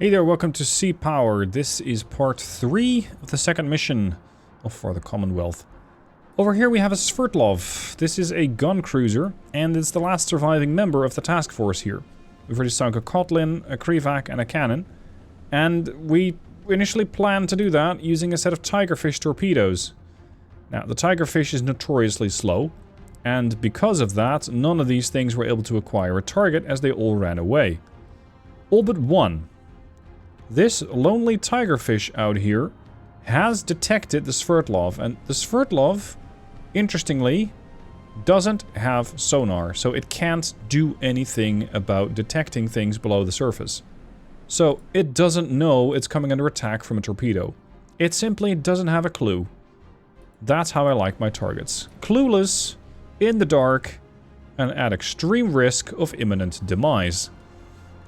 Hey there, welcome to Sea Power. This is part 3 of the second mission for the Commonwealth. Over here we have a Sverdlov. This is a gun cruiser, and it's the last surviving member of the task force here. We've already sunk a Kotlin, a Krivac, and a cannon. And we initially planned to do that using a set of Tigerfish torpedoes. Now, the Tigerfish is notoriously slow, and because of that, none of these things were able to acquire a target as they all ran away. All but one. This lonely Tigerfish out here has detected the Sverdlov, and the Sverdlov, interestingly, doesn't have sonar, so it can't do anything about detecting things below the surface. So it doesn't know it's coming under attack from a torpedo. It simply doesn't have a clue. That's how I like my targets. Clueless, in the dark, and at extreme risk of imminent demise.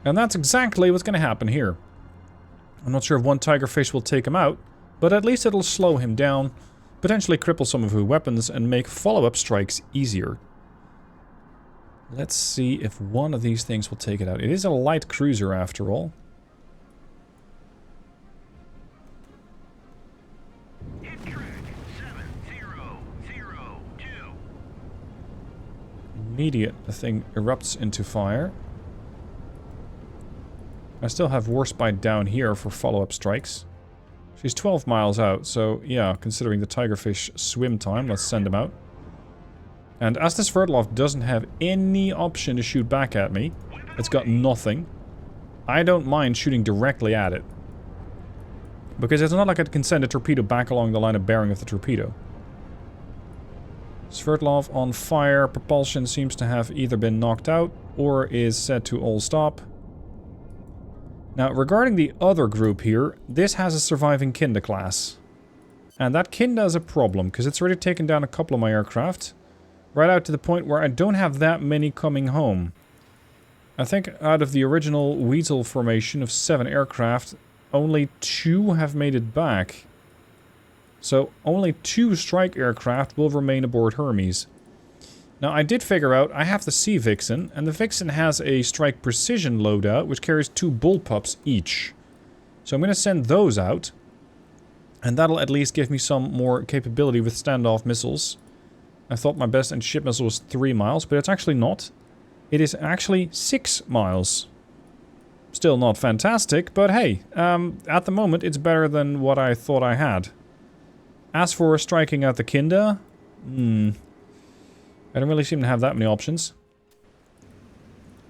And that's exactly what's going to happen here. I'm not sure if one Tigerfish will take him out, but at least it'll slow him down, potentially cripple some of his weapons, and make follow-up strikes easier. Let's see if one of these things will take it out. It is a light cruiser after all. Immediate, the thing erupts into fire. I still have Warspite down here for follow-up strikes. She's 12 miles out, so yeah, considering the Tigerfish swim time, let's send him out. And as this Sverdlov doesn't have any option to shoot back at me, it's got nothing, I don't mind shooting directly at it. Because it's not like it can send a torpedo back along the line of bearing of the torpedo. Sverdlov on fire, propulsion seems to have either been knocked out or is set to all stop. Now, regarding the other group here, this has a surviving Kinda class. And that Kinda is a problem, because it's already taken down a couple of my aircraft. Right out to the point where I don't have that many coming home. I think out of the original Weasel formation of 7 aircraft, only 2 have made it back. So, only 2 strike aircraft will remain aboard Hermes. Now, I did figure out I have the Sea Vixen, and the Vixen has a strike precision loadout, which carries 2 bullpups each. So I'm going to send those out, and that'll at least give me some more capability with standoff missiles. I thought my best anti-ship missile was 3 miles, but it's actually not. It is actually 6 miles. Still not fantastic, but hey, at the moment it's better than what I thought I had. As for striking at the Kinda, I don't really seem to have that many options.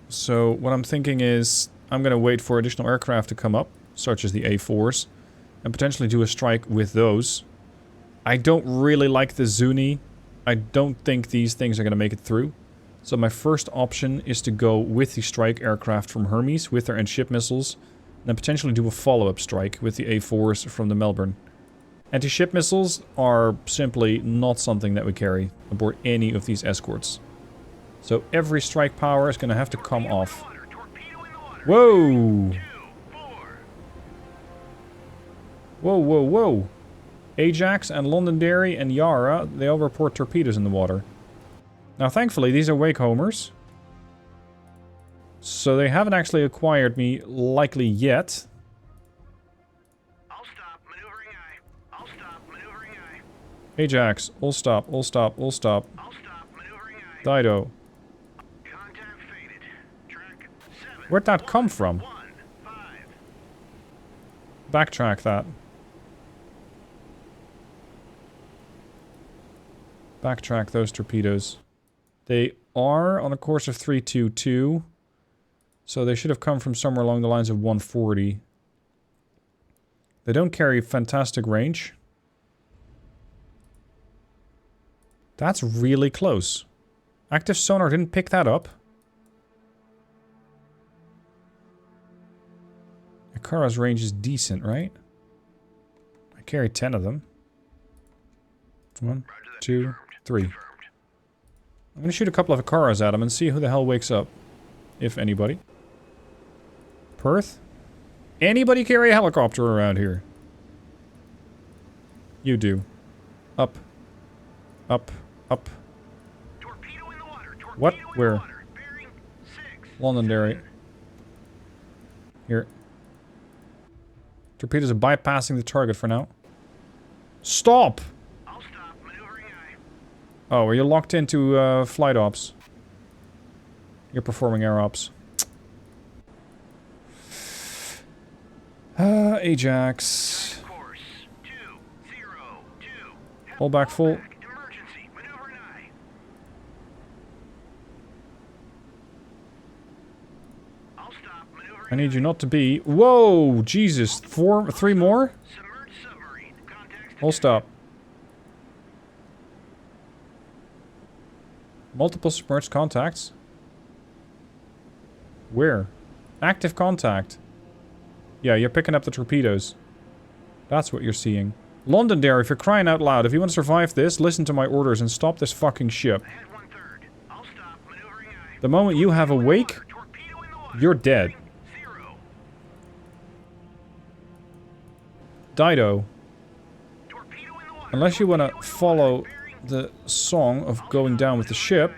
So what I'm thinking is I'm going to wait for additional aircraft to come up, such as the A4s, and potentially do a strike with those. I don't really like the Zuni. I don't think these things are going to make it through. So my first option is to go with the strike aircraft from Hermes with their anti-ship missiles, and then potentially do a follow-up strike with the A4s from the Melbourne. Anti-ship missiles are simply not something that we carry aboard any of these escorts. So every strike power is going to have to come off. Whoa! Whoa, whoa, whoa. Ajax and Londonderry and Yara, they all report torpedoes in the water. Now thankfully these are wake homers. So they haven't actually acquired me likely yet. Ajax, all stop, all stop, all stop. Dido. Where'd that come from? Backtrack that. Backtrack those torpedoes. They are on a course of 322. So they should have come from somewhere along the lines of 140. They don't carry fantastic range. That's really close. Active sonar didn't pick that up. Akara's range is decent, right? I carry 10 of them. 1, 2, 3. I'm going to shoot a couple of Akaras at him and see who the hell wakes up. If anybody. Perth? Anybody carry a helicopter around here? You do. Up. Up. Up. What? Where? Londonderry. Here. Torpedoes are bypassing the target for now. Stop! I'll stop. Maneuvering aye. Oh, are you locked into flight ops? You're performing air ops. Ajax. Course 202. Hold back full. Emergency. Maneuvering aye. I'll stop. Maneuvering. I need you not to be... Whoa! Jesus. 3 more? Submerged submarine. Contacts. Hold stop. Multiple submerged contacts? Where? Active contact. Yeah, you're picking up the torpedoes. That's what you're seeing. Londonderry, if you're crying out loud, if you want to survive this, listen to my orders and stop this fucking ship. Ahead 1/3. I'll stop. Maneuvering aye. The moment you have a wake, Torpedo in the water. you're dead. 0. Dido. Torpedo in the water. Unless you want to follow the song of going down with the ship,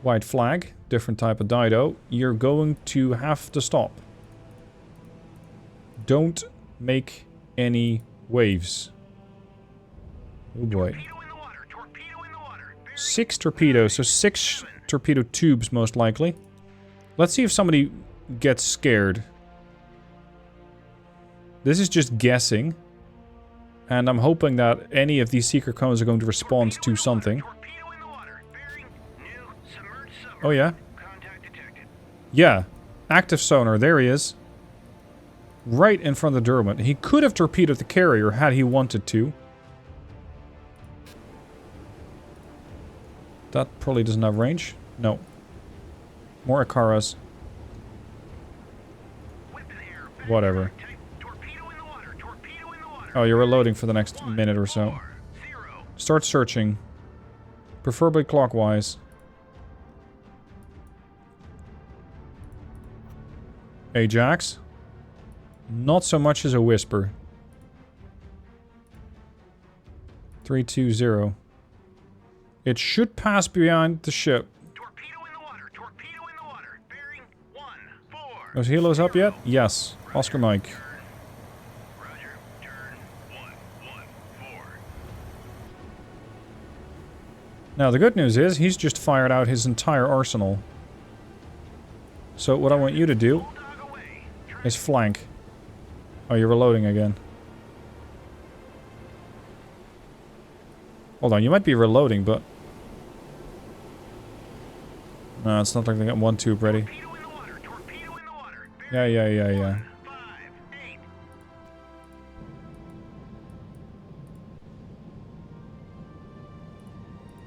white flag, different type of Dido, you're going to have to stop. Don't make any waves. Oh boy. Torpedo in the water. Torpedo in the water. 6 torpedoes, so 6 torpedo tubes most likely. Let's see if somebody gets scared. This is just guessing. And I'm hoping that any of these seeker cones are going to respond to something. Torpedo in the water. Bearing new submerged submarine. Oh yeah? Contact detected. Yeah. Active sonar, there he is. Right in front of the Derwent. He could have torpedoed the carrier had he wanted to. That probably doesn't have range. No. More Akaras. Weapon air. Whatever. Type. Torpedo in the water. Torpedo in the water. Oh, you're reloading for the next minute or so. 0. Start searching. Preferably clockwise. Ajax. Not so much as a whisper. 320. It should pass behind the ship. Torpedo in the water. Torpedo in the water. Bearing 1-4. Those helos up yet? Yes. Oscar Mike. Roger. Turn 1-1-4. Now the good news is he's just fired out his entire arsenal. So what I want you to do Bulldog away. is flank. Oh, you're reloading again. Hold on, you might be reloading, but... No, it's not like they got 1 tube ready. Torpedo in the water. Torpedo in the water. Yeah. 5, 8.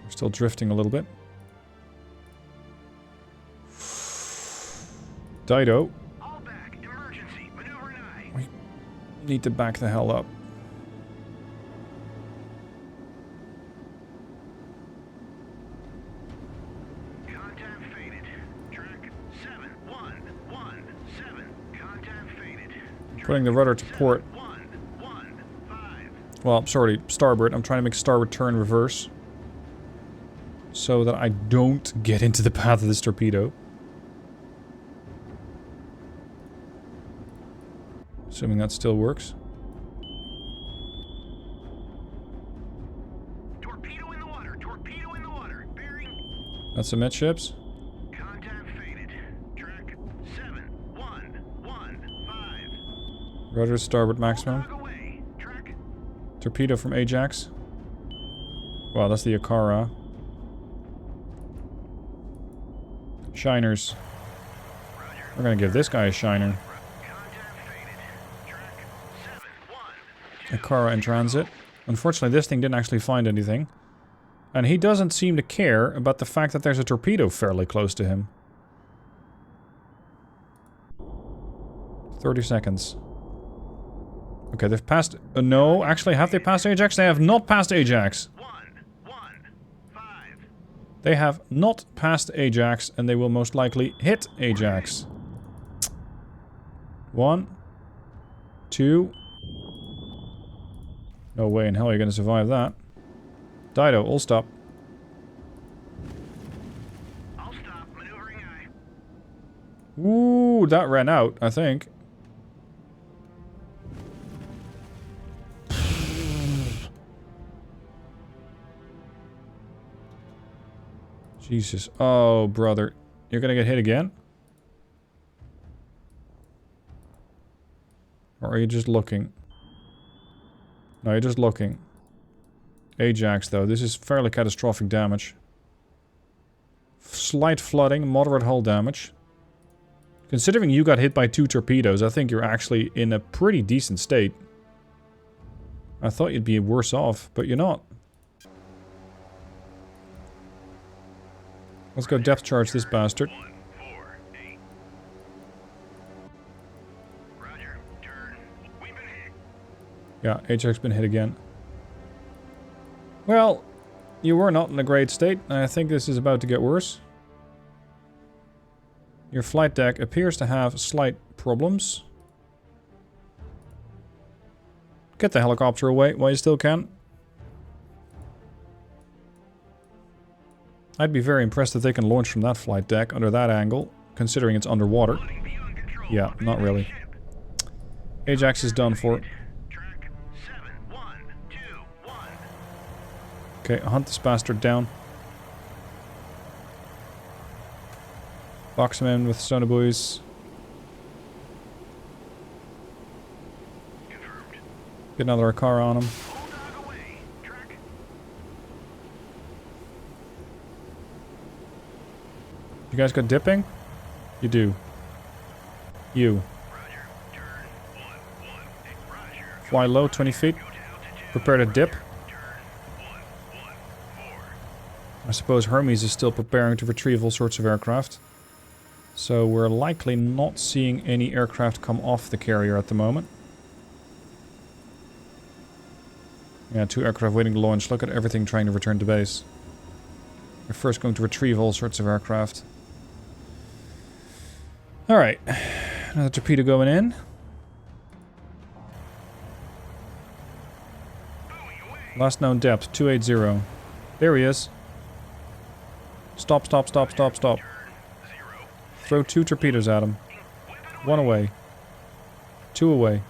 We're still drifting a little bit. Dido. All back. Emergency. Maneuvering aye. Need to back the hell up. Contact faded. Track 7117. Contact faded. Putting the rudder to port. 115. Well, sorry, starboard. I'm trying to make starboard turn reverse. So that I don't get into the path of this torpedo. Assuming that still works. Torpedo in the water. Torpedo in the water. Bearing. That's the midships. Contact faded. Track 7115. Rudder starboard maximum. Bulldog away. Track. Torpedo from Ajax. Wow, that's the Akara. Shiners. We're gonna give this guy a shiner. Contact faded. Track 71. Akara in transit. Unfortunately, this thing didn't actually find anything. And he doesn't seem to care about the fact that there's a torpedo fairly close to him. 30 seconds. Okay, they've passed... no, actually, have they passed Ajax? They have not passed Ajax. 115. They have not passed Ajax, and they will most likely hit Ajax. 1, 2... No way in hell you're gonna survive that. Dido, all stop. I'll stop. Maneuvering aye. Ooh, that ran out, I think. Jesus. Oh, brother. You're gonna get hit again? Or are you just looking? No, you're just looking. Ajax, though. This is fairly catastrophic damage. Slight flooding, moderate hull damage. Considering you got hit by 2 torpedoes, I think you're actually in a pretty decent state. I thought you'd be worse off, but you're not. Let's go depth charge this bastard. Yeah, Ajax been hit again. Well, you were not in a great state. I think this is about to get worse. Your flight deck appears to have slight problems. Get the helicopter away while you still can. I'd be very impressed if they can launch from that flight deck under that angle, considering it's underwater. Yeah, not really. Ajax is done for. Okay, hunt this bastard down. Box him in with sonobuoys. Get another car on him. You guys got dipping? You do. You. Fly low, 20 feet. Prepare to dip. I suppose Hermes is still preparing to retrieve all sorts of aircraft. So we're likely not seeing any aircraft come off the carrier at the moment. Yeah, 2 aircraft waiting to launch. Look at everything trying to return to base. We're first going to retrieve all sorts of aircraft. Alright. Another torpedo going in. Last known depth, 280. There he is. Stop, stop, stop, stop, stop. Throw 2 torpedoes at him. 1 away. 2 away.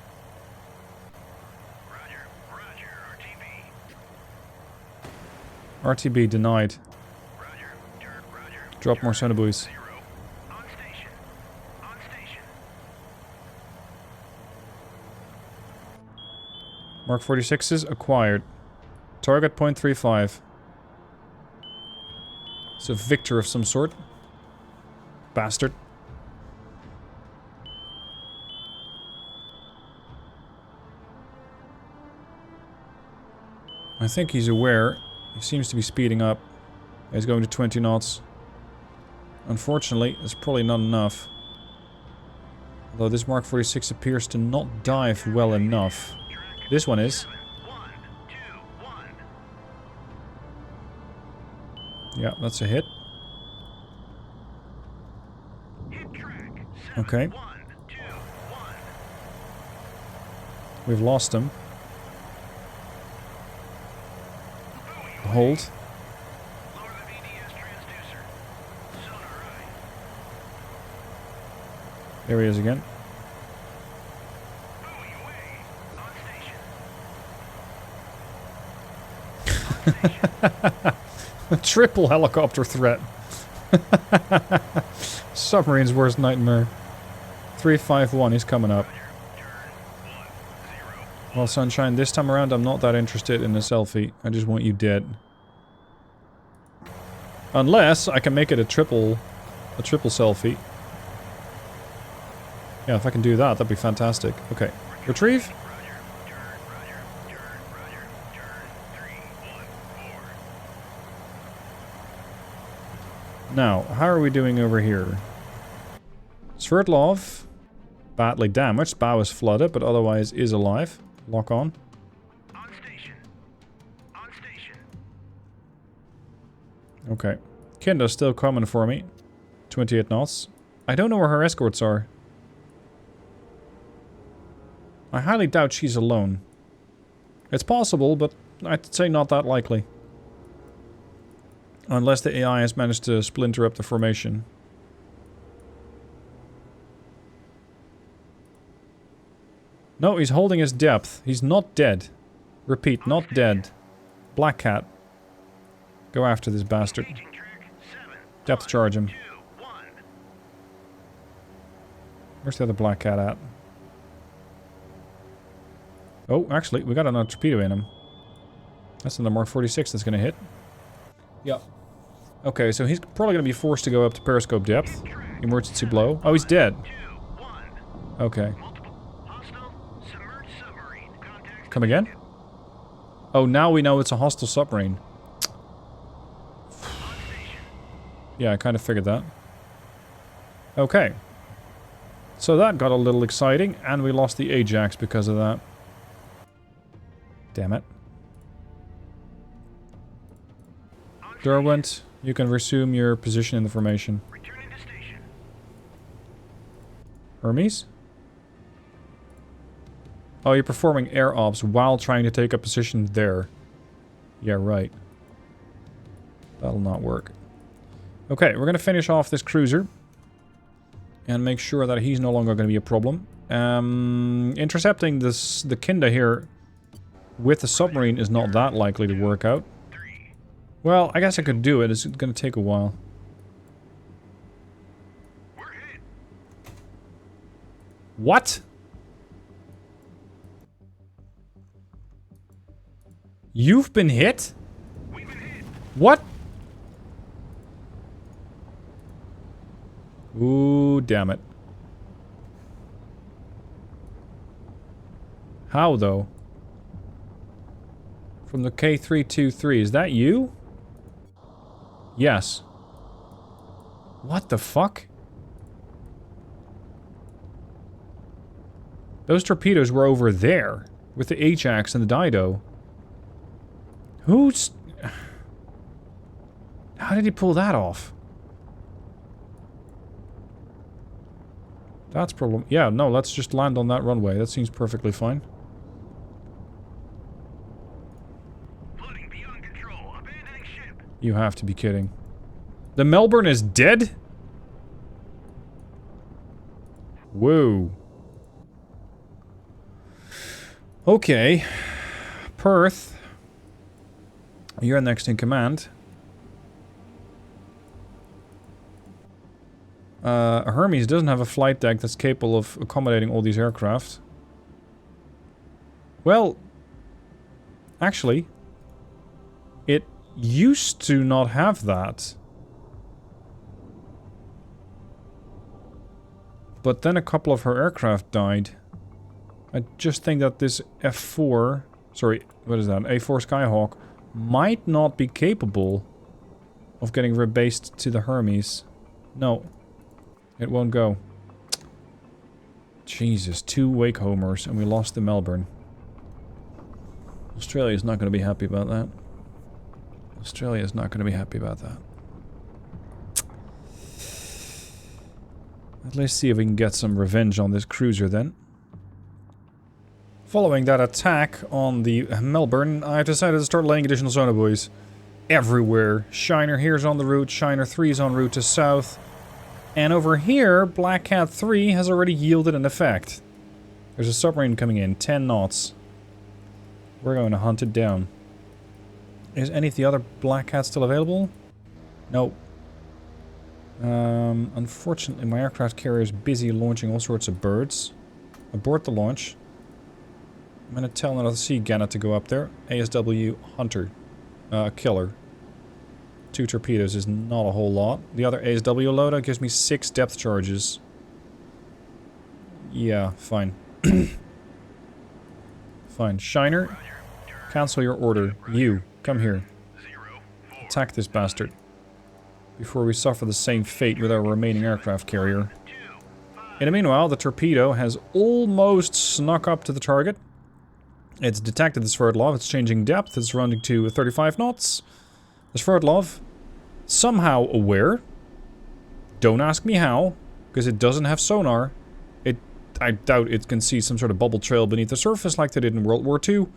RTB denied. Drop more sonobuoys. Mark 46s acquired. Target 0.35. It's a victor of some sort. Bastard. I think he's aware. He seems to be speeding up. He's going to 20 knots. Unfortunately, it's probably not enough. Although this Mark 46 appears to not dive well enough. This one is. Yeah, that's a hit. Okay. We've lost him. Hold. There he is again. Triple helicopter threat. Submarine's worst nightmare. 351, he's coming up. Well, Sunshine, this time around I'm not that interested in a selfie. I just want you dead. Unless I can make it a triple selfie. Yeah, if I can do that, that'd be fantastic. Okay, retrieve. Now, how are we doing over here? Sverdlov, badly damaged. Bow is flooded, but otherwise is alive. Lock on. On station. On station. Okay. Kinda's still coming for me. 28 knots. I don't know where her escorts are. I highly doubt she's alone. It's possible, but I'd say not that likely. Unless the AI has managed to splinter up the formation. No, he's holding his depth. He's not dead. Repeat, not dead. Black Cat. Go after this bastard. Depth charge him. 2, 1. Where's the other black cat at? Oh, actually, we got another torpedo in him. That's another Mark 46 that's gonna hit. Yep. Okay, so he's probably gonna be forced to go up to periscope depth. Emergency blow. Oh, he's dead. 2, 1. Okay. Hostile submerged submarine. Contact Come again? Oh, now we know it's a hostile submarine. on station. Yeah, I kind of figured that. Okay. So that got a little exciting, and we lost the Ajax because of that. Damn it. Derwent, you can resume your position in the formation. Returning to station. Hermes? Oh, you're performing air ops while trying to take a position there. Yeah, right. That'll not work. Okay, we're gonna finish off this cruiser. And make sure that he's no longer gonna be a problem. Intercepting the Kinda here with the submarine is not that likely to work out. 3. Well, I guess I could do it. It's gonna take a while. We're hit. What? You've been hit? We've been hit. What? Ooh, damn it. How, though? From the K323, is that you? Yes. What the fuck? Those torpedoes were over there, with the Ajax and the Dido. Who's... How did he pull that off? That's problem. Yeah, no, let's just land on that runway. That seems perfectly fine. Flooding beyond control. Abandoning ship. You have to be kidding. The Melbourne is dead? Whoa. Okay. Perth. You're next in command. Hermes doesn't have a flight deck that's capable of accommodating all these aircraft. Well, actually, it used to not have that. But then a couple of her aircraft died. I just think that this F4... Sorry, what is that? A4 Skyhawk might not be capable of getting rebased to the Hermes. No. It won't go. Jesus, 2 wake homers and we lost the Melbourne. Australia's not going to be happy about that. Australia's not going to be happy about that. Let's see if we can get some revenge on this cruiser then. Following that attack on the Melbourne, I've decided to start laying additional sonar buoys everywhere. Shiner here's on the route, Shiner 3 is en route to south. And over here, Black Cat 3 has already yielded an effect. There's a submarine coming in, 10 knots. We're going to hunt it down. Is any of the other Black Cats still available? Nope. Unfortunately, my aircraft carrier is busy launching all sorts of birds. Abort the launch. I'm going to tell another Sea Gannet to go up there. ASW Hunter. Killer. 2 torpedoes is not a whole lot. The other ASW loader gives me 6 depth charges. Yeah, fine. Fine. Shiner, cancel your order. You, come here. Attack this bastard. Before we suffer the same fate with our remaining aircraft carrier. In the meanwhile, the torpedo has almost snuck up to the target. It's detected the Sverdlov. It's changing depth. It's running to 35 knots. The Sverdlov, somehow aware. Don't ask me how, because it doesn't have sonar. I doubt it can see some sort of bubble trail beneath the surface like they did in World War II.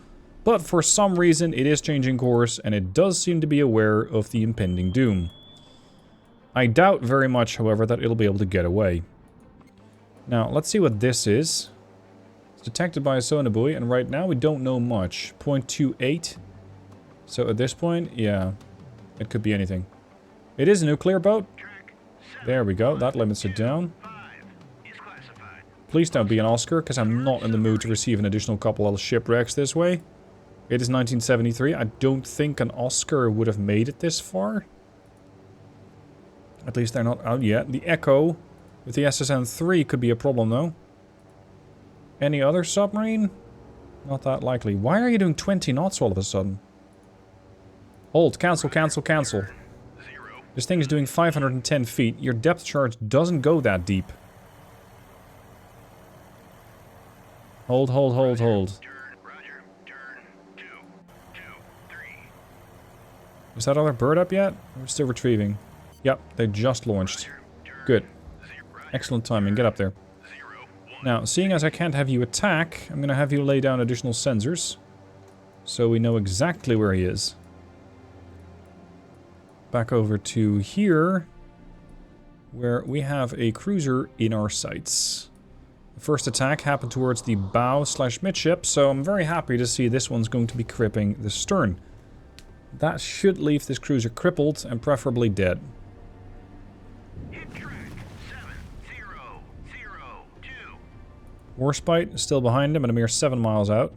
But for some reason, it is changing course, and it does seem to be aware of the impending doom. I doubt very much, however, that it'll be able to get away. Now, let's see what this is. It's detected by a sonar buoy, and right now we don't know much. 0.28. So at this point, yeah, it could be anything. It is a nuclear boat. Track There we go. That limits it down. 5 is classified. Please don't be an Oscar, because I'm not in the mood to receive an additional couple of shipwrecks this way. It is 1973. I don't think an Oscar would have made it this far. At least they're not out yet. The Echo with the SSN-3 could be a problem, though. Any other submarine? Not that likely. Why are you doing 20 knots all of a sudden? Hold. Cancel, cancel, cancel. 0. This thing is doing 510 feet. Your depth charge doesn't go that deep. Hold, hold, hold, hold. Turn, roger. Turn 2, 2, 3. Is that other bird up yet? We're still retrieving. Yep, they just launched. Turn Good. 0, Excellent timing. Get up there. 0, 1. Now, seeing as I can't have you attack, I'm going to have you lay down additional sensors. So we know exactly where he is. Back over to here, where we have a cruiser in our sights. The first attack happened towards the bow / midship, so I'm very happy to see this one's going to be cripping the stern. That should leave this cruiser crippled and preferably dead. Hit track 7, 0, 0, 2. Warspite is still behind him at a mere 7 miles out.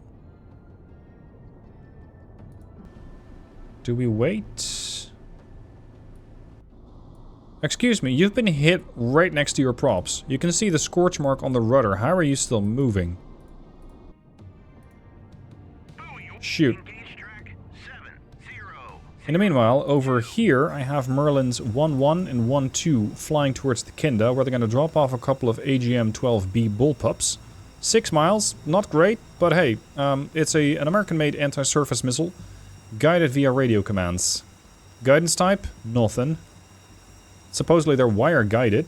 Do we wait? Excuse me, you've been hit right next to your props. You can see the scorch mark on the rudder. How are you still moving? Shoot. Engage track 7, 0. In the meanwhile, over here, I have Merlin's 1-1 and 1-2 flying towards the Kinda, where they're going to drop off a couple of AGM-12B bullpups. 6 miles, not great, but hey, it's an American-made anti-surface missile, guided via radio commands. Guidance type? Nothing. Supposedly they're wire-guided.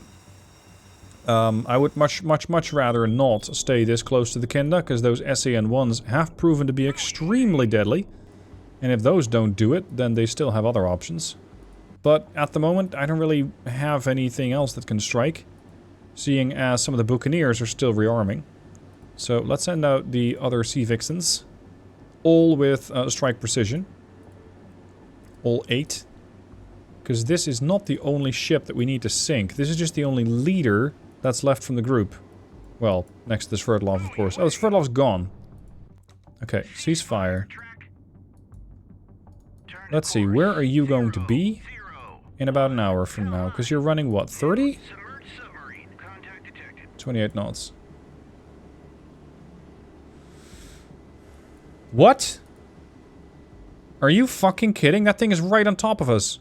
I would much rather not stay this close to the Kinda, because those SAN-1s have proven to be extremely deadly. And if those don't do it, then they still have other options. But at the moment, I don't really have anything else that can strike, seeing as some of the Buccaneers are still rearming. So let's send out the other Sea Vixens, all with strike precision. All 8. Because this is not the only ship that we need to sink. This is just the only leader that's left from the group. Well, next to the Sverdlov, of course. Oh, Sverdlov's gone. Okay, ceasefire. Let's see, where are you going to be in about an hour from now? Because you're running, what, 30? 28 knots. What? Are you fucking kidding? That thing is right on top of us.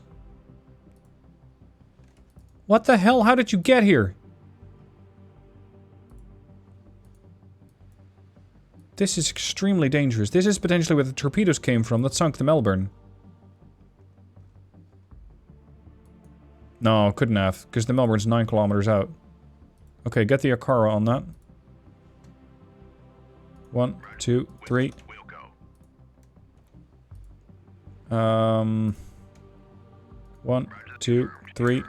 What the hell? How did you get here? This is extremely dangerous. This is potentially where the torpedoes came from that sunk the Melbourne. No, couldn't have, because the Melbourne's 9 kilometers out. Okay, get the Akara on that. 1, 2, 3. 1, 2, 3.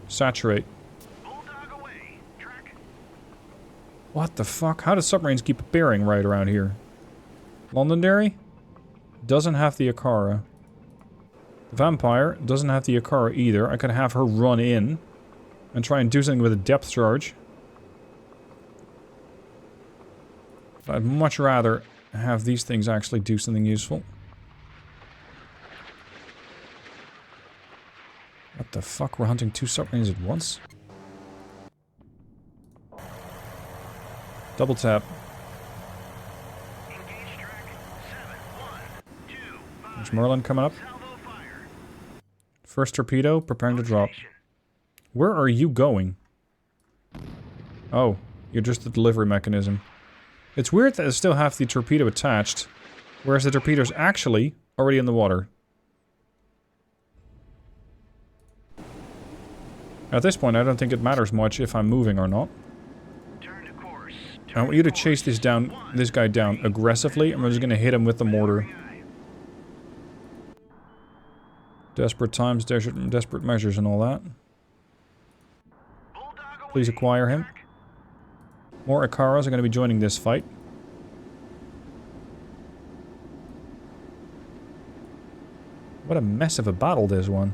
Saturate. What the fuck? How do submarines keep a bearing right around here? Londonderry doesn't have the Akara. The Vampire doesn't have the Akara either. I could have her run in and try and do something with a depth charge. But I'd much rather have these things actually do something useful. What the fuck? We're hunting 2 submarines at once? Double tap. There's Merlin coming up. First torpedo, preparing to drop. Where are you going? Oh, you're just the delivery mechanism. It's weird that I still have the torpedo attached, whereas the torpedo's actually already in the water. At this point, I don't think it matters much if I'm moving or not. I want you to chase this guy down aggressively, and we're just gonna hit him with the mortar. Desperate times, desperate measures and all that. Please acquire him. More Akaras are gonna be joining this fight. What a mess of a battle this one.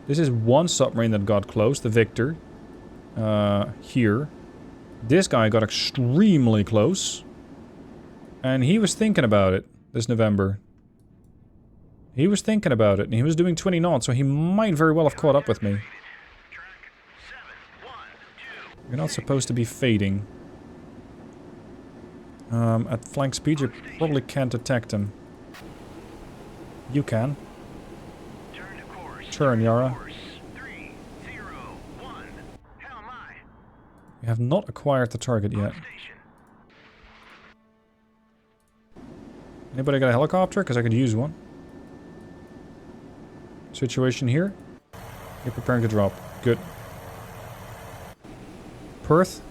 This is one submarine that got close, the Victor. Here. This guy got extremely close. And he was thinking about it this November. He was thinking about it, and he was doing 20 knots, so he might very well have caught up with me. You're not supposed to be fading. At flank speed, you probably can't detect him. You can. Turn, Yara. You have not acquired the target yet. Anybody got a helicopter? Because I could use one. Situation here. You're preparing to drop. Good. Perth.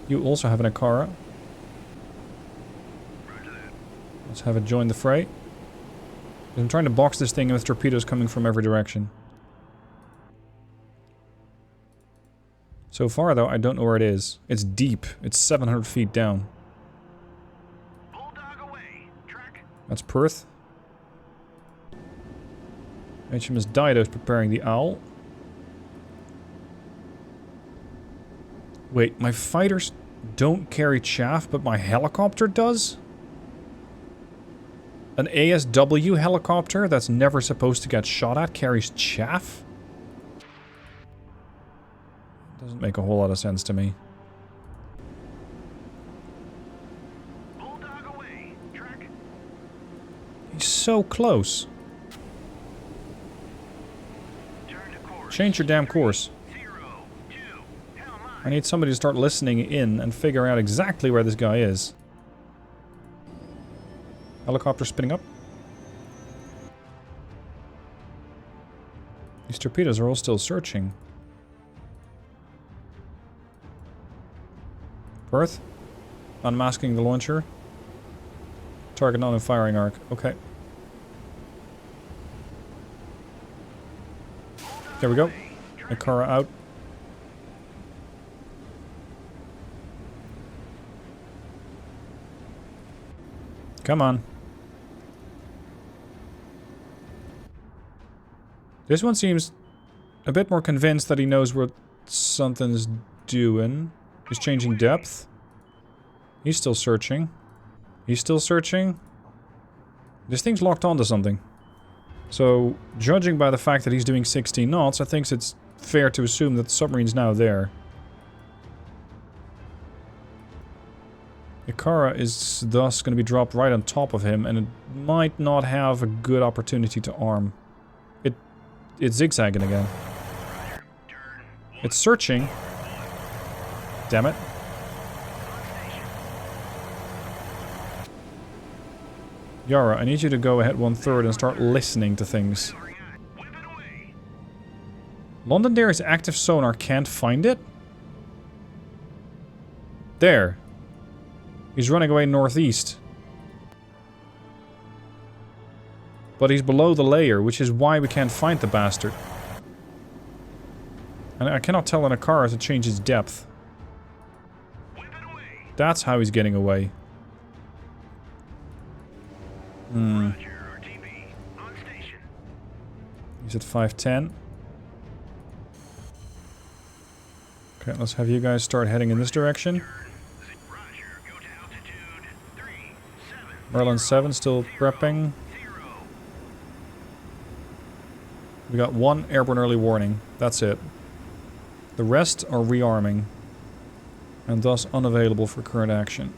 You also have an Akara. Let's have it join the fray. I'm trying to box this thing with torpedoes coming from every direction. So far, though, I don't know where it is. It's deep. It's 700 feet down. That's Perth. HMS Dido's preparing the Owl. Wait, my fighters don't carry chaff, but my helicopter does? An ASW helicopter that's never supposed to get shot at carries chaff? Doesn't make a whole lot of sense to me. He's so close. Change your damn course. I need somebody to start listening in and figure out exactly where this guy is. Helicopter spinning up. These torpedoes are all still searching. Perth. Unmasking the launcher. Target not in firing arc. Okay. There we go. Akara out. Come on. This one seems a bit more convinced that he knows what something's doing. He's changing depth. He's still searching. He's still searching. This thing's locked onto something. So, judging by the fact that he's doing 16 knots, I think it's fair to assume that the submarine's now there. Ikara is thus going to be dropped right on top of him, and it might not have a good opportunity to arm. It's zigzagging again. It's searching. Damn it. Yara, I need you to go ahead 1/3 and start listening to things. Londonderry's active sonar can't find it? There. He's running away northeast. But he's below the layer, which is why we can't find the bastard. And I cannot tell an Akara to change its depth. That's how he's getting away. He's at 510. Okay, let's have you guys start heading in this direction. Merlin 7 still prepping. We got one airborne early warning. That's it. The rest are rearming. And thus unavailable for current action.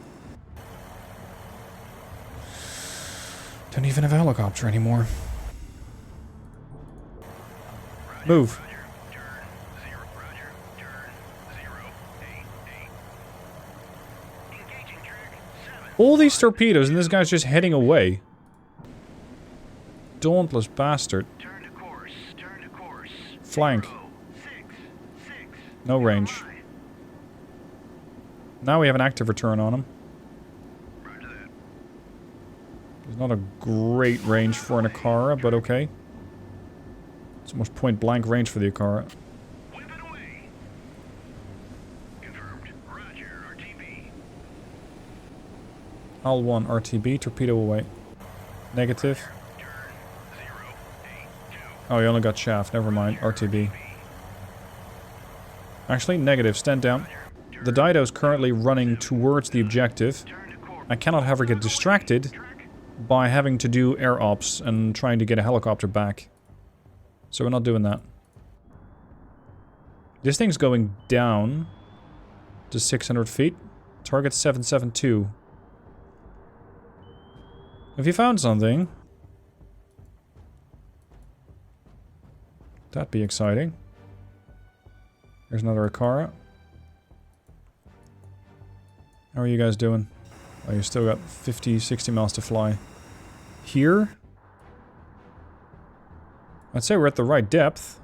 Don't even have a helicopter anymore. Move. All these torpedoes and this guy's just heading away. Dauntless bastard. Flank. No range. Now we have an active return on him. There's not a great range for an Akara, but okay. It's almost point blank range for the Akara. Al-1 RTB, torpedo away. Negative. Oh, you only got shaft. Never mind. RTB. Actually, negative. Stand down. The Dido is currently running towards the objective. I cannot have her get distracted by having to do air ops and trying to get a helicopter back. So we're not doing that. This thing's going down to 600 feet. Target 772. Have you found something? That'd be exciting. There's another Akara. How are you guys doing? Oh, you still got 50, 60 miles to fly. Here? I'd say we're at the right depth.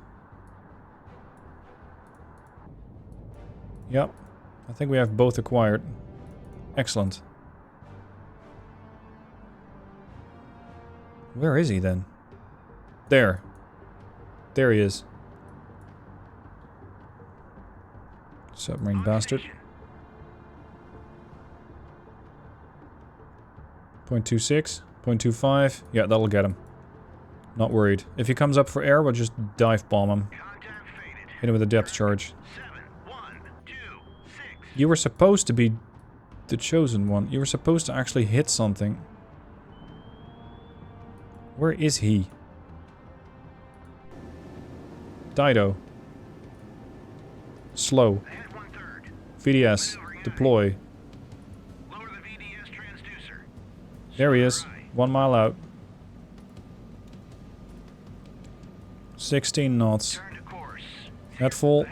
Yep. I think we have both acquired. Excellent. Where is he then? There. There he is. Submarine bastard. 0.26, 0.25. Yeah, that'll get him. Not worried. If he comes up for air, we'll just dive bomb him. Hit him with a depth charge. You were supposed to be the chosen one. You were supposed to actually hit something. Where is he? Dido. Slow. VDS. Deploy. There he is. 1 mile out. 16 knots. Head full.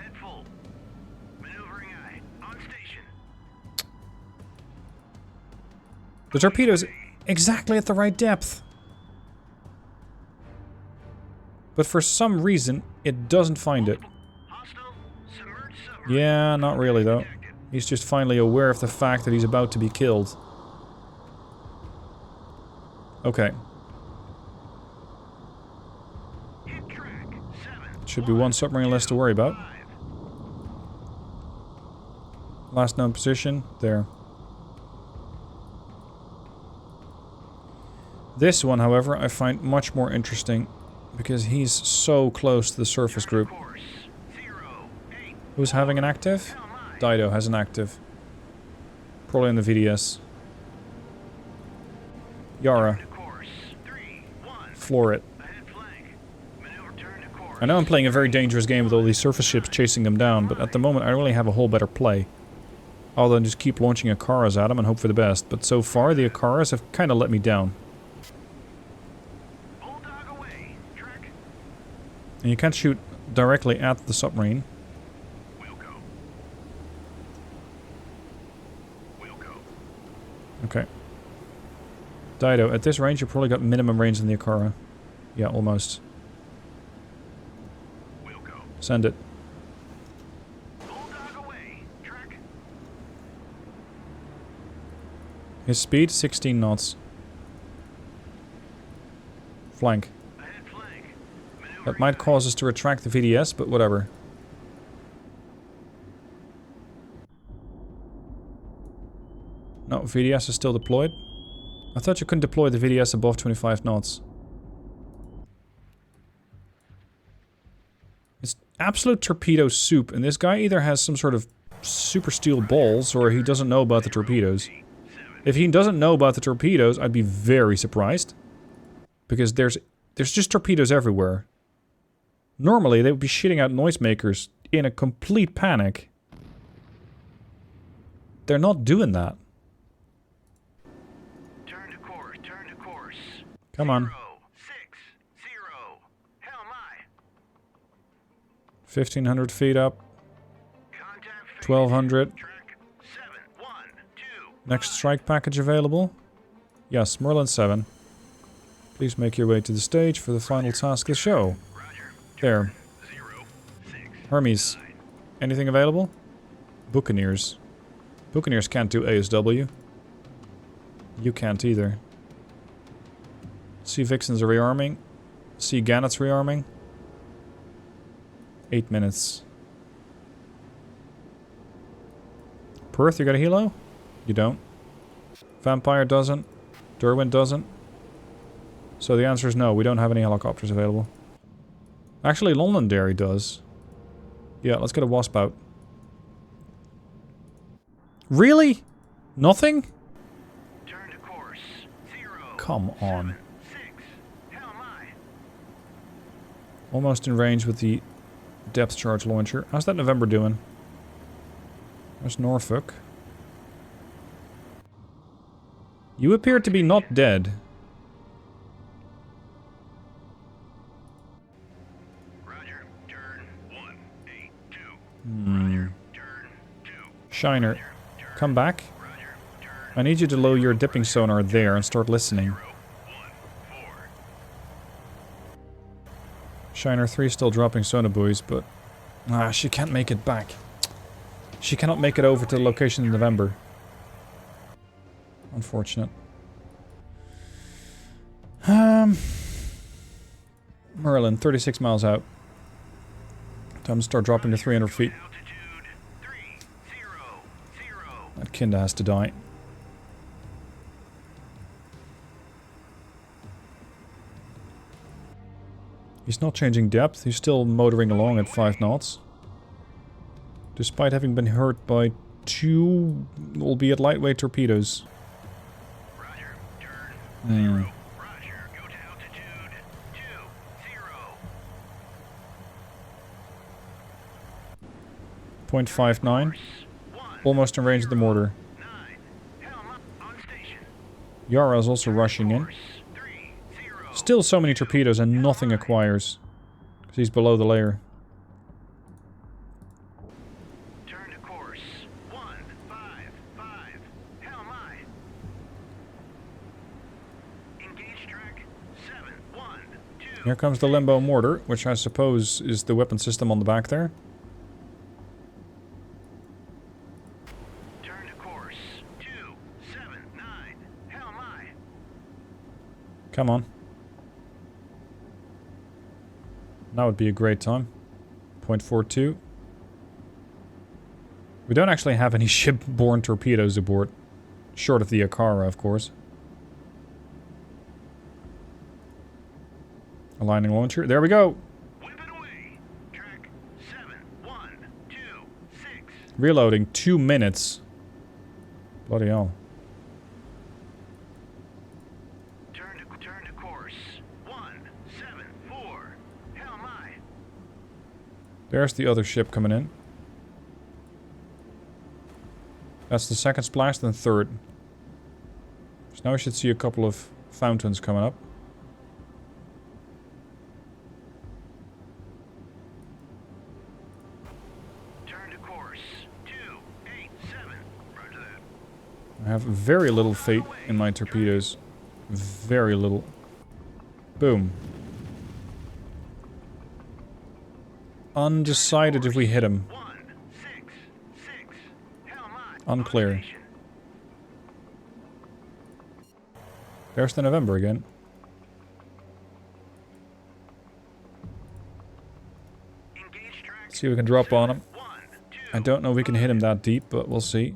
The torpedo's exactly at the right depth. But for some reason, it doesn't find it. Yeah, not really though. He's just finally aware of the fact that he's about to be killed. Okay. Should be one submarine less to worry about. Last known position, there. This one, however, I find much more interesting because he's so close to the surface group. Who's having an active? Dido has an active. Probably in the VDS. Yara. Floor it. I know I'm playing a very dangerous game with all these surface ships chasing them down, but at the moment I don't really have a whole better play. Other than just keep launching Akaras at them and hope for the best. But so far, the Akaras have kind of let me down. And you can't shoot directly at the submarine. Okay. Dido, at this range you probably got minimum range in the Akara. Yeah, almost. Send it. His speed, 16 knots. Flank. That might cause us to retract the VDS, but whatever. No, VDS is still deployed. I thought you couldn't deploy the VDS above 25 knots. It's absolute torpedo soup, and this guy either has some sort of super steel balls, or he doesn't know about the torpedoes. If he doesn't know about the torpedoes, I'd be very surprised. Because there's just torpedoes everywhere. Normally, they would be shitting out noisemakers in a complete panic. They're not doing that. Turn to course. Come on. 060. Hell my. 1,500 feet up. Contact 1,200. track 712. Next strike package available? Yes, Merlin 7. Please make your way to the stage for the final task of the show. There. Hermes. Anything available? Buccaneers. Buccaneers can't do ASW. You can't either. Sea Vixens are rearming. Sea Gannets rearming. 8 minutes. Perth, you got a helo? You don't. Vampire doesn't. Derwent doesn't. So the answer is no, we don't have any helicopters available. Actually, Londonderry does. Yeah, let's get a wasp out. Really? Nothing? Turn to course. 0. Come on. 6. Hell my. Almost in range with the depth charge launcher. How's that November doing? There's Norfolk. You appear to be not dead. Roger. Turn 182. Hmm. Turn 2. Shiner, come back. Roger. Turn I need you to lower your dipping sonar there and start listening. 1 4. Shiner 3 still dropping sonobuoys, but... she can't make it back. She cannot make it over to the location in November. Unfortunate. Merlin, 36 miles out. Time to start dropping to 300 feet. Altitude 300. That Kinda has to die. He's not changing depth, he's still motoring along at 5 knots. Despite having been hurt by 2, albeit lightweight torpedoes. Roger. Turn Hmm. 0. Roger. Go to altitude 20. 0.59. 1. Almost in range of the mortar. 9. Hell my. On station. Yara is also rushing in. Course 30. Still so many torpedoes and nothing acquires. Because he's below the layer. Turn to course 155. Hell my. Engage track 712. Here comes the limbo mortar, which I suppose is the weapon system on the back there. Turn to course 279. Hell my. Come on. Now would be a great time. 0.42. We don't actually have any ship-borne torpedoes aboard. Short of the Akara, of course. Aligning launcher. There we go! Whip it away. Track 7126. Reloading 2 minutes. Bloody hell. Turn to course 174. Hell my. There's the other ship coming in. That's the second splash, then third. So now we should see a couple of fountains coming up. Turn to course 287. Roger that. I have very little fate in my torpedoes. Very little. Boom. Undecided if we hit him. 166. Hell my. Unclear. On station. There's the November again. Engage track See if we can drop on him. 1 2. I don't know if we can hit him that deep, but we'll see.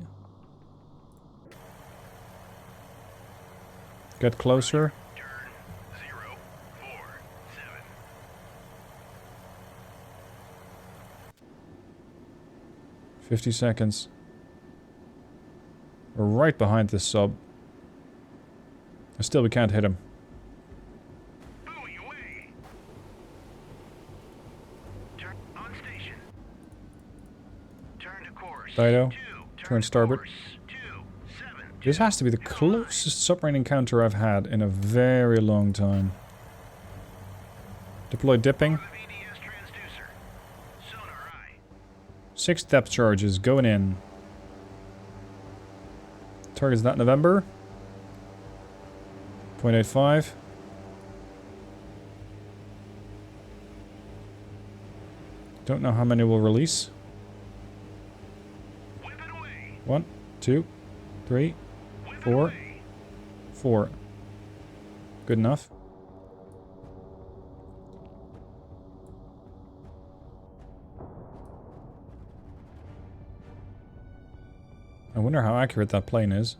Get closer. Turn 047. 50 seconds. We're right behind this sub. And still we can't hit him. Buoy away. Turn on station. Turn to course. Dido, 2. turn starboard. Course 272. This has to be the closest submarine encounter I've had in a very long time. Deploy dipping. VDS transducer. Sonar eye. 6 depth charges going in. Target's that November. 0.85. Don't know how many will release. Whip it away. 1, 2, 3, Whip it 4, away. 4. Good enough. I wonder how accurate that plane is.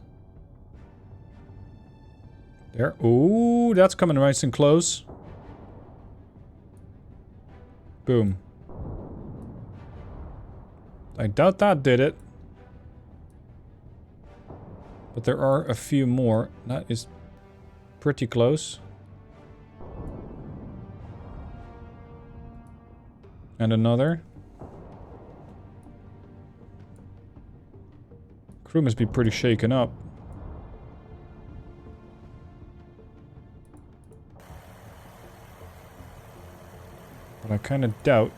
There. Ooh, that's coming nice and close. Boom. I doubt that did it. But there are a few more. That is pretty close. And another. Crew must be pretty shaken up. But I kind of doubt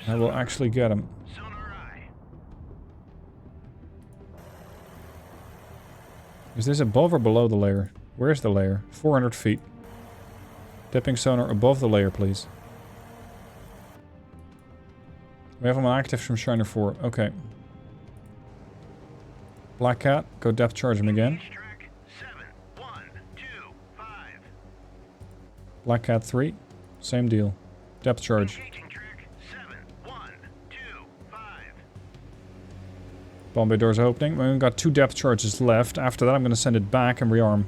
I will actually get him. Is this above or below the layer? Where's the layer? 400 feet. Dipping sonar above the layer, please. We have him active from Shiner 4. Okay. Black Cat, go depth charge him again. Black Cat 3, same deal. Depth charge. Bombay doors opening. We've got 2 depth charges left. After that I'm going to send it back and rearm.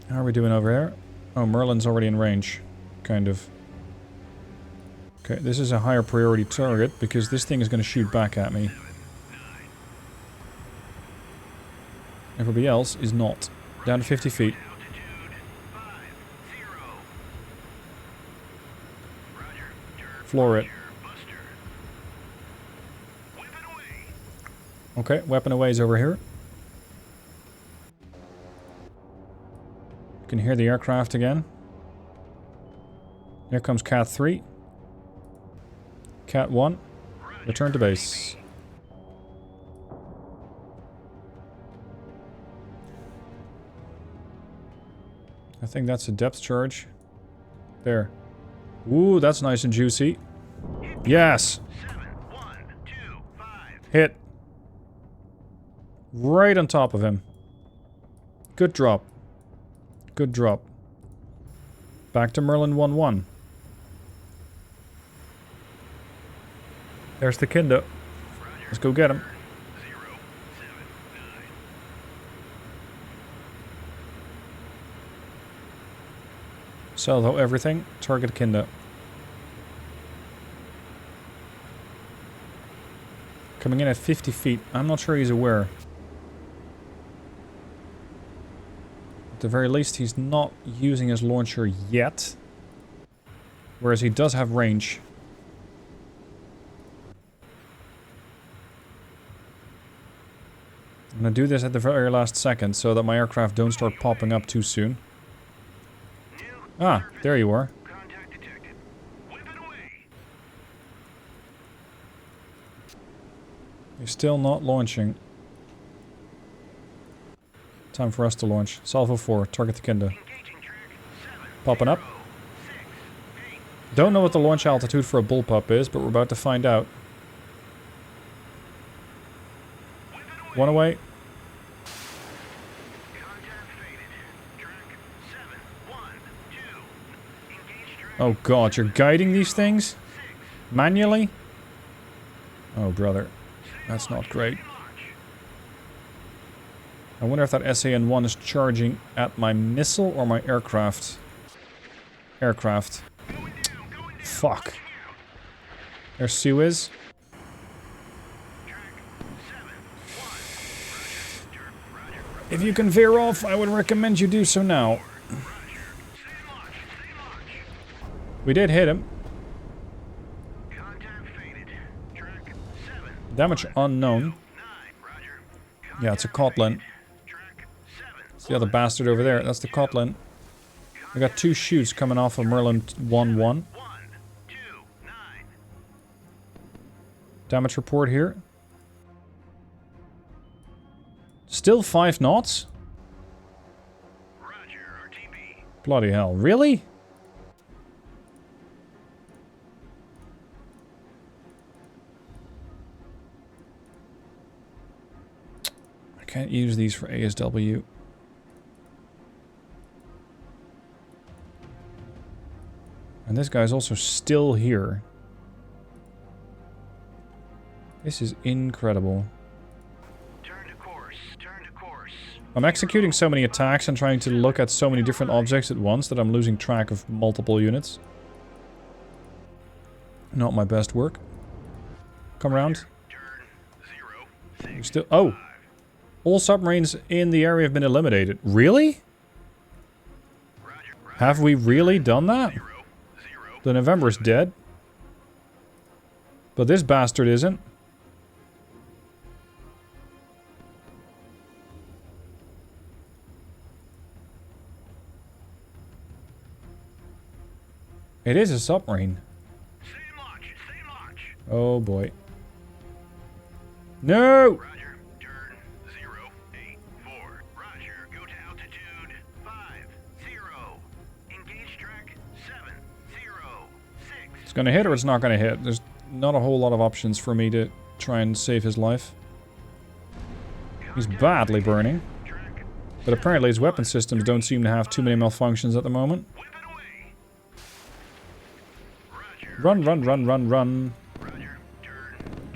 How are we doing over here? Oh, Merlin's already in range. Kind of. Okay, this is a higher priority target because this thing is going to shoot back at me. Everybody else is not. Down to 50 feet. Floor it. Okay, weapon away is over here. You can hear the aircraft again. Here comes Cat 3. Cat 1. Return to base. I think that's a depth charge. There. Ooh, that's nice and juicy. Yes! Hit. Right on top of him. Good drop. Good drop. Back to Merlin 1-1. There's the Kindo. Let's go get him. Salvo everything. Target Kindo. Coming in at 50 feet. I'm not sure he's aware. At the very least, he's not using his launcher yet. Whereas he does have range. I'm gonna do this at the very last second so that my aircraft don't start popping up too soon. Ah, there you are. You're still not launching. Time for us to launch. Salvo 4, target the Kindo. Popping up. Don't know what the launch altitude for a bullpup is, but we're about to find out. One away. Oh god, you're guiding these things? Manually? Oh brother, that's not great. I wonder if that SAN-1 is charging at my missile or my aircraft. Aircraft. Fuck. There's Suez. If you can veer off, I would recommend you do so now. We did hit him. Damage unknown. Yeah, it's a Kotlin. It's the other bastard over there. That's the Kotlin. We got 2 shoots coming off of Merlin 1-1. Damage report here. Still 5 knots? Bloody hell, really? I can't use these for ASW. And this guy's also still here. This is incredible. Turn to course. Turn to course. I'm executing so many attacks and trying to look at so many different objects at once that I'm losing track of multiple units. Not my best work. Come around. You're still... Oh! All submarines in the area have been eliminated. Really? Have we really done that? The November's dead. But this bastard isn't. It is a submarine. Oh boy. No! Roger, turn 084. Roger, go to altitude 50. Engage track 706. It's gonna hit or it's not gonna hit. There's not a whole lot of options for me to try and save his life. He's badly burning. But apparently his weapon systems don't seem to have too many malfunctions at the moment. Run, run, run, run, run.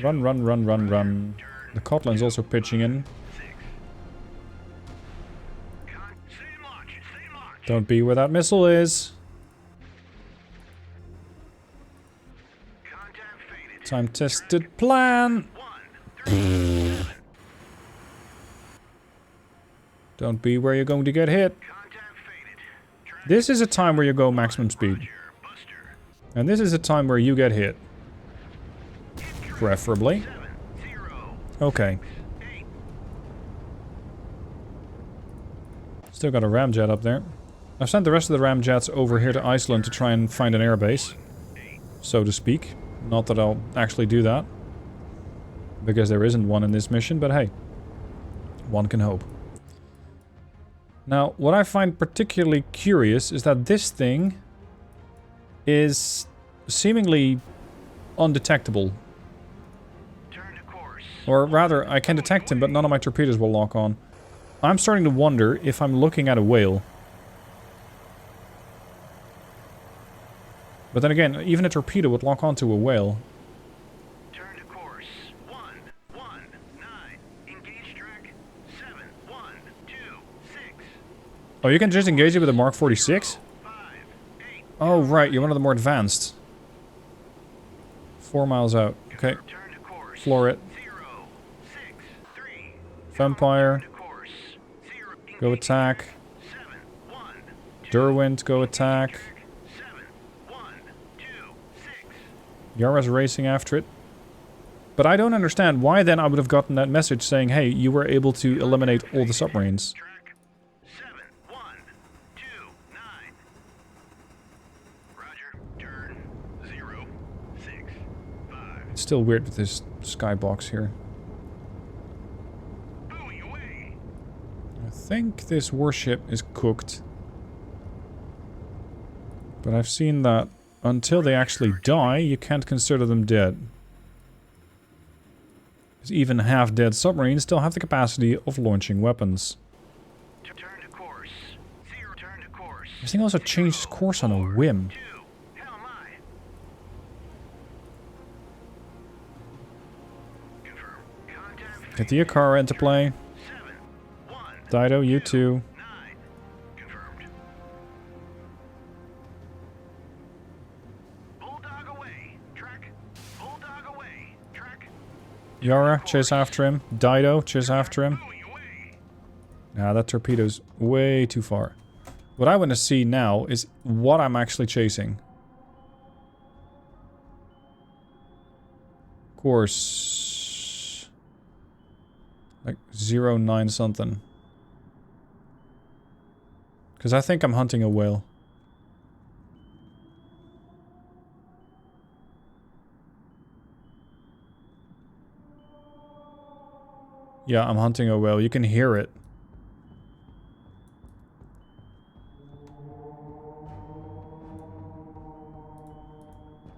Run, run, run, run, run. The Cotlin's also pitching in. Don't be where that missile is. Time-tested plan. Don't be where you're going to get hit. This is a time where you go maximum speed. And this is a time where you get hit. Preferably. Okay. Still got a ramjet up there. I've sent the rest of the ramjets over here to Iceland to try and find an airbase. So to speak. Not that I'll actually do that. Because there isn't one in this mission, but hey. One can hope. Now, what I find particularly curious is that this thing is seemingly undetectable. Or rather, I can detect him, but none of my torpedoes will lock on. I'm starting to wonder if I'm looking at a whale. But then again, even a torpedo would lock onto a whale. Turn to course 119. Engage track 7126. Oh, you can just engage it with a Mark 46? Oh, right, you're one of the more advanced. 4 miles out. Okay. Floor it. Vampire. Go attack. Derwent, go attack. Yara's racing after it. But I don't understand why then I would have gotten that message saying, hey, you were able to eliminate all the submarines. It's still weird with this skybox here. I think this warship is cooked. But I've seen that until they actually die, you can't consider them dead. Because even half-dead submarines still have the capacity of launching weapons. This thing also changes course on a whim. Get the Akara into play. Dido, you too. Yara, chase after him. Dido, chase after him. Nah, that torpedo's way too far. What I want to see now is what I'm actually chasing. Course. Like 09 something. Because I think I'm hunting a whale. Yeah, I'm hunting a whale. You can hear it.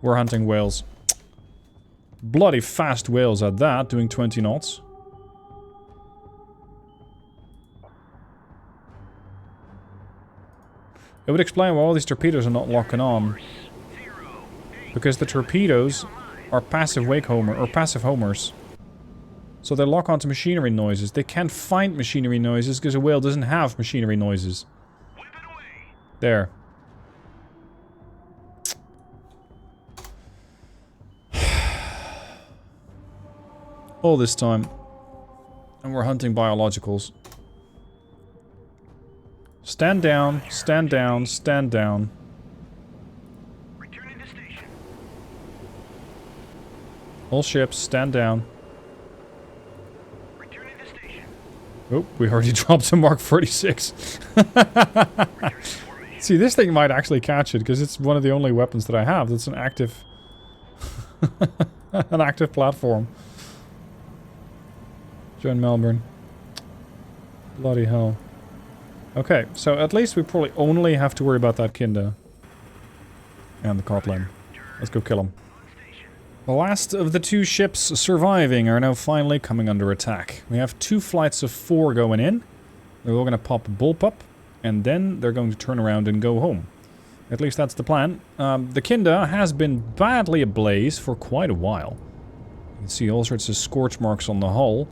We're hunting whales. Bloody fast whales at that, doing 20 knots. It would explain why all these torpedoes are not locking on. Because the torpedoes are passive wake homer or passive homers. So they lock onto machinery noises. They can't find machinery noises because a whale doesn't have machinery noises. There. All this time. And we're hunting biologicals. Stand down, stand down, stand down. Returning to station. All ships, stand down. Returning to station. Oh, we already dropped a Mark 46. See, this thing might actually catch it, because it's one of the only weapons that I have that's an active... an active platform. Join Melbourne. Bloody hell. Okay, so at least we probably only have to worry about that Kinda. And the Kotlin. Let's go kill him. The last of the 2 ships surviving are now finally coming under attack. We have 2 flights of 4 going in. They're all going to pop a bullpup. And then they're going to turn around and go home. At least that's the plan. The Kinda has been badly ablaze for quite a while. You can see all sorts of scorch marks on the hull.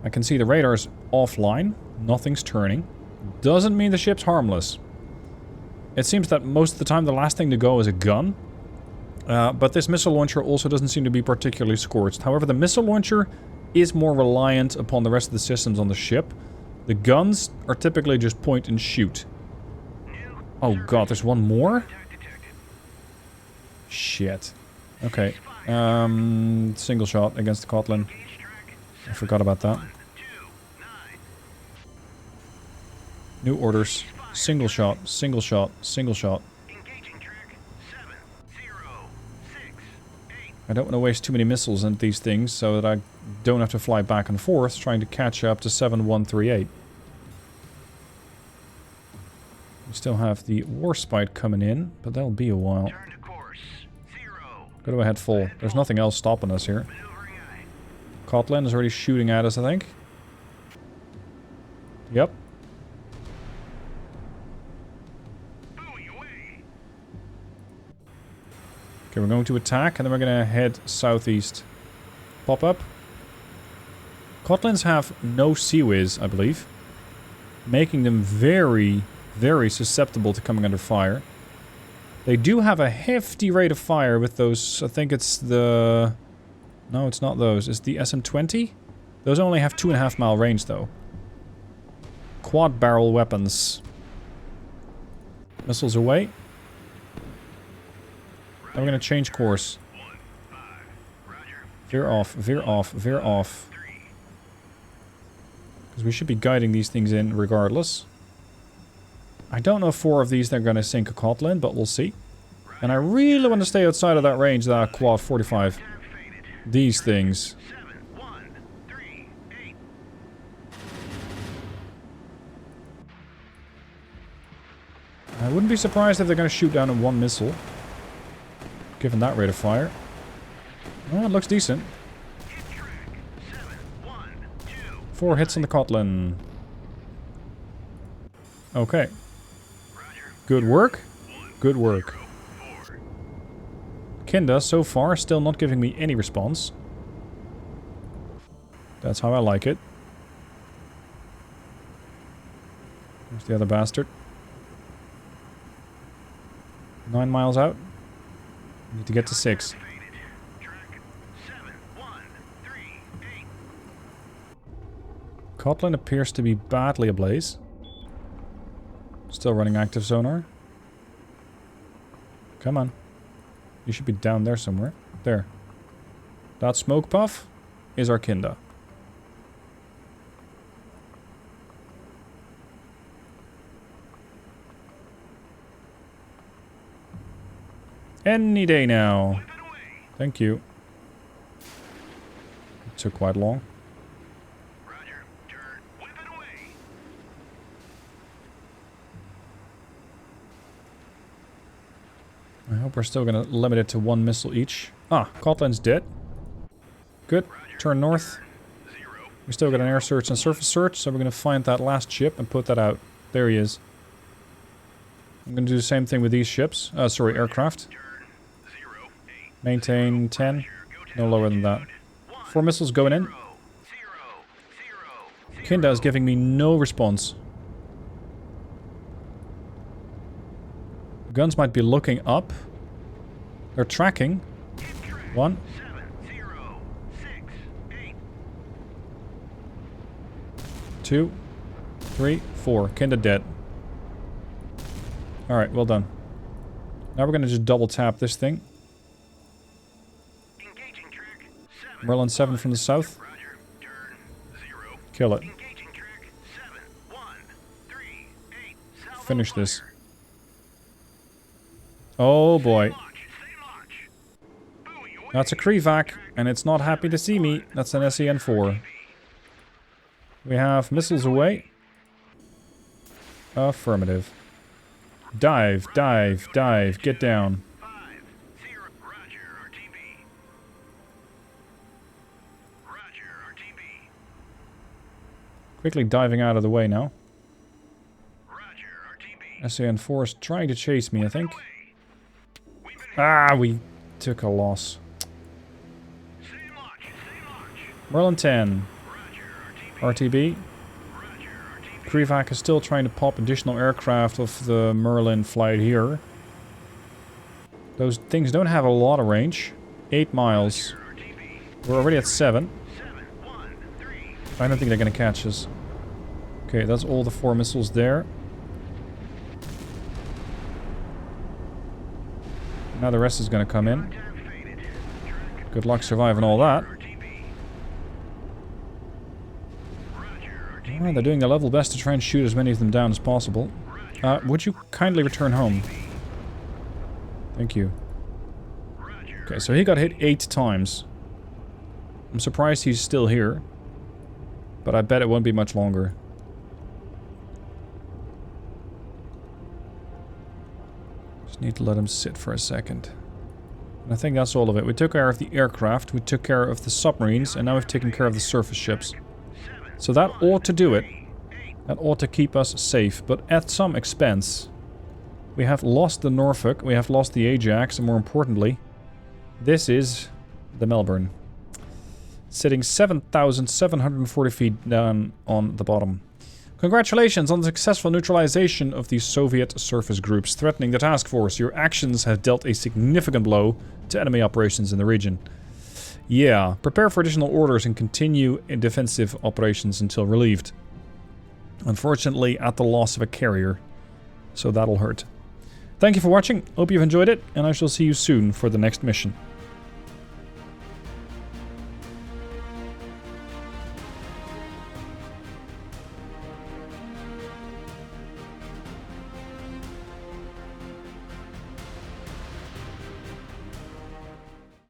I can see the radar's offline. Nothing's turning. Doesn't mean the ship's harmless. It seems that most of the time the last thing to go is a gun. But this missile launcher also doesn't seem to be particularly scorched. However, the missile launcher is more reliant upon the rest of the systems on the ship. The guns are typically just point and shoot. Oh god, there's one more? Shit. Okay. Single shot against the Kotlin. I forgot about that. New orders. Single shot, single shot, single shot. I don't want to waste too many missiles on these things so that I don't have to fly back and forth trying to catch up to 7138. We still have the Warspite coming in, but that'll be a while. Go to ahead full. There's nothing else stopping us here. Kotlin is already shooting at us, I think. Yep. Okay, we're going to attack, and then we're going to head southeast. Pop up. Kotlins have no CWIS, I believe. Making them very, very susceptible to coming under fire. They do have a hefty rate of fire with those, I think it's the... No, it's not those. It's the SM-20? Those only have 2.5 mile range, though. Quad barrel weapons. Missiles away. Now we're going to change course. Veer off, veer off, veer off. Because we should be guiding these things in regardless. I don't know if 4 of these they're going to sink a Kotlin, but we'll see. And I really want to stay outside of that range, that quad 45. These things. I wouldn't be surprised if they're going to shoot down in 1 missile. Given that rate of fire. Well, it looks decent. 4 hits on the Kotlin. Okay. Good work. Good work. Kinda, so far, still not giving me any response. That's how I like it. There's the other bastard. 9 miles out. Need to get to 6. Kotlin appears to be badly ablaze. Still running active sonar. Come on. You should be down there somewhere. There. That smoke puff is our Kinda. Any day now. Thank you. It took quite long. I hope we're still going to limit it to 1 missile each. Ah, Kotlin's dead. Good. Turn north. We still got an air search and surface search, so we're going to find that last ship and put that out. There he is. I'm going to do the same thing with these ships. Sorry, aircraft. Maintain 10. No lower than that. 4 missiles going in. Kinda is giving me no response. Guns might be looking up. They're tracking. 1. 2. 3. 4. Kinda dead. Alright, well done. Now we're gonna just double tap this thing. Merlin 7 from the south. Kill it. Finish this. Oh boy. That's a Krevac, and it's not happy to see me. That's an SEN4. We have missiles away. Affirmative. Dive, dive, dive. Get down. Quickly diving out of the way now. SAN-4 is trying to chase me, I think. Ah, we took a loss. Merlin 10. RTB. Krevac is still trying to pop additional aircraft of the Merlin flight here. Those things don't have a lot of range. 8 miles. We're already at 7. I don't think they're gonna catch us. Okay, that's all the 4 missiles there. Now the rest is gonna come in. Good luck surviving all that. Oh, they're doing their level best to try and shoot as many of them down as possible. Would you kindly return home? Thank you. Okay, so he got hit 8 times. I'm surprised he's still here. But I bet it won't be much longer. Just need to let him sit for a second. And I think that's all of it. We took care of the aircraft, we took care of the submarines, and now we've taken care of the surface ships. So that ought to do it. That ought to keep us safe, but at some expense. We have lost the Norfolk, we have lost the Ajax, and more importantly, this is the Melbourne. Sitting 7,740 feet down on the bottom. Congratulations on the successful neutralization of the Soviet surface groups threatening the task force. Your actions have dealt a significant blow to enemy operations in the region. Yeah, prepare for additional orders and continue in defensive operations until relieved. Unfortunately, at the loss of a carrier. So that'll hurt. Thank you for watching, hope you've enjoyed it, and I shall see you soon for the next mission.